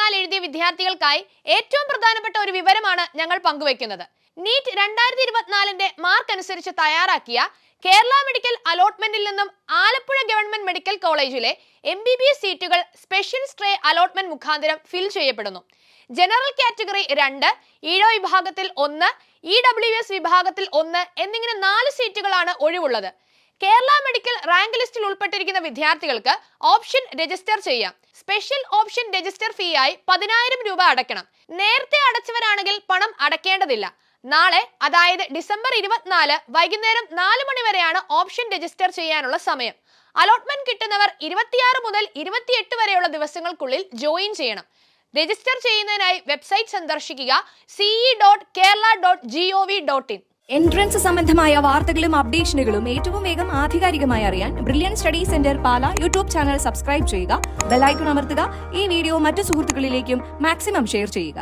2024 എഴുതിയ വിദ്യാർത്ഥികൾക്കായി ഏറ്റവും പ്രധാനപ്പെട്ട ഒരു വിവരമാണ് ഞങ്ങൾ പങ്കുവയ്ക്കുന്നത്. നീറ്റ് 2024ന്റെ മാർക്ക് അനുസരിച്ച് തയ്യാറാക്കിയ കേരള മെഡിക്കൽ അലോട്ട്മെന്റിൽ നിന്നും ആലപ്പുഴ ഗവൺമെന്റ് മെഡിക്കൽ കോളേജിലെ MBBS സീറ്റുകൾ സ്പെഷ്യൽ സ്ട്രേ അലോട്ട്മെന്റ് മുഖാന്തരം ഫിൽ ചെയ്യപ്പെടുന്നു. ജനറൽ കാറ്റഗറി 2, ഈഴോ വിഭാഗത്തിൽ 1, EWS വിഭാഗത്തിൽ 1 എന്നിങ്ങനെ 4 സീറ്റുകളാണ് ഒഴിവുള്ളത്. കേരള മെഡിക്കൽ റാങ്ക് ലിസ്റ്റിൽ ഉൾപ്പെട്ടിരിക്കുന്ന വിദ്യാർത്ഥികൾക്ക് ഓപ്ഷൻ രജിസ്റ്റർ ചെയ്യാം. സ്പെഷ്യൽ ഓപ്ഷൻ രജിസ്റ്റർ ഫീ ആയി 10,000 രൂപ അടയ്ക്കണം. നേരത്തെ അടച്ചവരാണെങ്കിൽ പണം അടയ്ക്കേണ്ടതില്ല. നാളെ, അതായത് ഡിസംബർ 24 വൈകുന്നേരം 4 മണി വരെയാണ് ഓപ്ഷൻ രജിസ്റ്റർ ചെയ്യാനുള്ള സമയം. അലോട്ട്മെന്റ് കിട്ടുന്നവർ 26 മുതൽ 28 വരെയുള്ള ദിവസങ്ങൾക്കുള്ളിൽ ജോയിൻ ചെയ്യണം. രജിസ്റ്റർ ചെയ്യുന്നതിനായി വെബ്സൈറ്റ് സന്ദർശിക്കുക ce.kerala.gov.in. എൻട്രൻസ് സംബന്ധമായ വാർത്തകളും അപ്ഡേഷനുകളും ഏറ്റവും വേഗം ആധികാരികമായി അറിയാൻ ബ്രില്യൻ സ്റ്റഡി സെന്റർ പാല യൂട്യൂബ് ചാനൽ സബ്സ്ക്രൈബ് ചെയ്യുക, ബെൽ ഐക്കൺ അമർത്തുക. ഈ വീഡിയോ മറ്റു സുഹൃത്തുക്കളിലേക്കും മാക്സിമം ഷെയർ ചെയ്യുക.